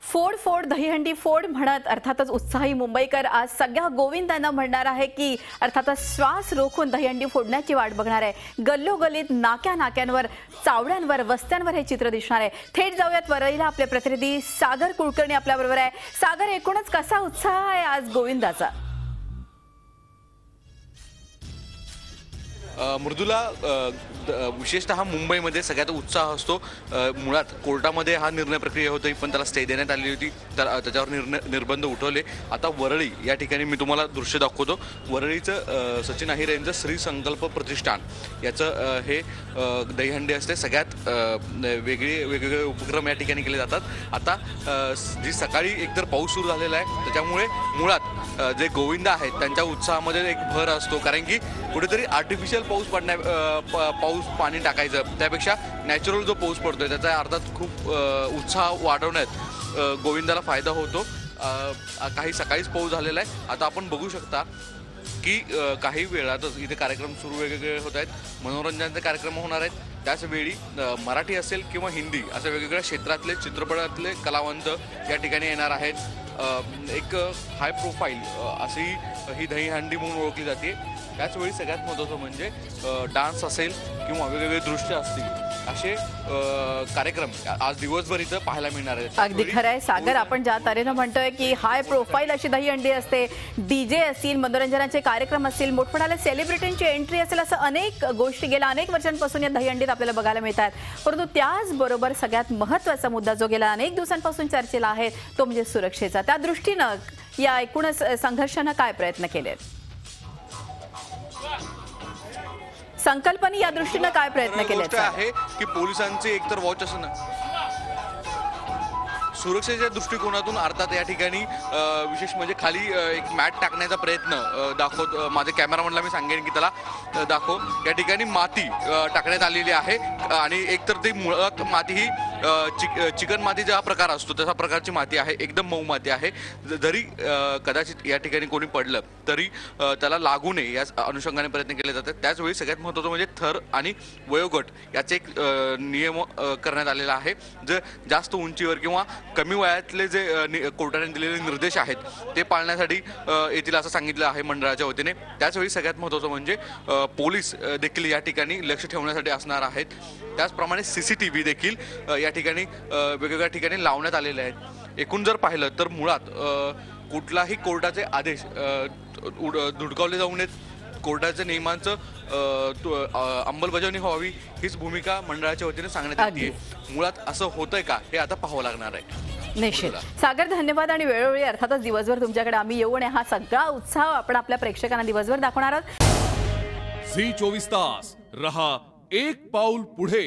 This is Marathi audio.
फोड फोड दहीहंडी फोड म्हणत अर्थातच उत्साही मुंबईकर आज सगळ्या गोविंदांना म्हणणार आहे की अर्थातच श्वास रोखून दहीहंडी फोडण्याची वाट बघणार आहे। गल्लोगल्लीत नाक्या नाक्यांवर चावड्यांवर वस्त्यांवर हे चित्र दिसणार आहे। थेट जाऊयात वरळीला, आपले प्रतिनिधी सागर कुलकर्णी आपल्या बरोबर आहे। सागर, एकूणच कसा उत्साह आहे आज गोविंदाचा? मृदुला, विशेषतः मुंबईमध्ये सगळ्यात उत्साह असतो। मुळात कोर्टामध्ये हा निर्णय प्रक्रिया होती, पण त्याला स्टे देण्यात आली होती, तर त्याच्यावर निर्बंध उठवले। आता वरळी या ठिकाणी मी तुम्हाला दृश्य दाखवतो। वरळीचं सचिन अहिर यांचं श्री संकल्प प्रतिष्ठान याचं हे दहीहंडी असते। सगळ्यात वेगवेगळे उपक्रम या ठिकाणी केले जातात। आता जी सकाळी एकतर पाऊस सुरू झालेला आहे, त्याच्यामुळे मुळात जे गोविंद आहेत त्यांच्या उत्साहामध्ये एक भर असतो, कारण की कुठेतरी आर्टिफिशियल पाऊस पाणी टाकायचं त्यापेक्षा नॅचरल जो पाऊस पडतोय त्याचा अर्थात खूप उत्साह वाढवण्यात गोविंदाला फायदा होतो। काही सकाळीच पाऊस झालेला आहे। आता आपण बघू शकता की काही वेळातच इथे कार्यक्रम सुरू वेगवेगळे होत आहेत। मनोरंजनाचे कार्यक्रम होणार आहेत, त्याचवेळी मराठी असेल किंवा हिंदी अशा वेगवेगळ्या क्षेत्रातले चित्रपटातले कलावंत या ठिकाणी येणार आहेत। एक हाय प्रोफाईल अशी ही दहीहंडी म्हणून ओळखली जाते। त्याचवेळी सगळ्यात महत्त्वाचं म्हणजे डान्स असेल किंवा वेगवेगळे दृश्य असतील असे कार्यक्रम आज दिवसभर इथं पाहायला मिळणार आहेत। अगदी खरं आहे सागर, आपण ज्या तऱ्हेनं म्हणतोय की हाय प्रोफाईल अशी दहीहंडी असते, डीजे असतील, मनोरंजनाचे कार्यक्रम असतील, मोठमोठ्या सेलिब्रिटींची एंट्री असेल, असं अनेक गोष्टी गेल्या अनेक वर्षांपासून या दहीहंडीत आपल्याला बघायला मिळतात। परंतु त्याचबरोबर सगळ्यात महत्त्वाचा मुद्दा जो गेला अनेक दिवसांपासून चर्चेला आहे तो म्हणजे सुरक्षेचा। त्या दृष्टीनं या एकूणच संघर्षानं काय प्रयत्न केले? संकल्पने या दृष्टीने काय प्रयत्न केले आहे की पोलिसांचे एकतर वॉच असणं, सुरक्षेच्या दृष्टिकोनातून अर्थात या ठिकाणी विशेष म्हणजे खाली एक मॅट टाकण्याचा प्रयत्न दाखवत माझे कॅमेरामॅनला मी सांगेन की त्याला दाखव। या ठिकाणी माती टाकण्यात आलेली आहे आणि एकतर ती मुळात माती ही चिकन माती ज्या प्रकार असतो तसा प्रकारची माती आहे, एकदम मऊ माती आहे। जरी कदाचित या ठिकाणी कोणी पडलं तरी त्याला लागू नये या अनुषंगाने प्रयत्न केले जातात। त्याचवेळी सगळ्यात महत्त्वाचं म्हणजे थर आणि वयोगट याचे एक नियम करण्यात आलेला आहे। जे जास्त उंचीवर किंवा कमी वयातले जे कोर्टाने दिलेले निर्देश आहेत ते पाळण्यासाठी येथील असं सांगितलं आहे मंडळाच्या वतीने। त्याचवेळी सगळ्यात महत्त्वाचं म्हणजे पोलीस देखील या ठिकाणी लक्ष ठेवण्यासाठी असणार आहेत। त्याचप्रमाणे CCTV देखील या ठिकाणी वेगवेगळ्या ठिकाणी लावण्यात आलेले आहेत। एकूण जर पाहिलं तर मुळात कुठलाही कोर्टाचे आदेश धुडकावले जाऊ नयेत, कोर्टाच्या नियमांचं अंमलबजावणी व्हावी हीच भूमिका मंडळाच्या वतीने सांगण्यात येते। मुळात असं होतंय का हे आता पाहावं लागणार आहे। निश्चित सागर, धन्यवाद। आणि वेळोवेळी अर्थातच दिवसभर तुमच्याकडे आम्ही येऊ आणि हा सगळा उत्साह आपण आपल्या प्रेक्षकांना दिवसभर दाखवणार आहोत। झी 24 तास रहा एक पाऊल पुढे।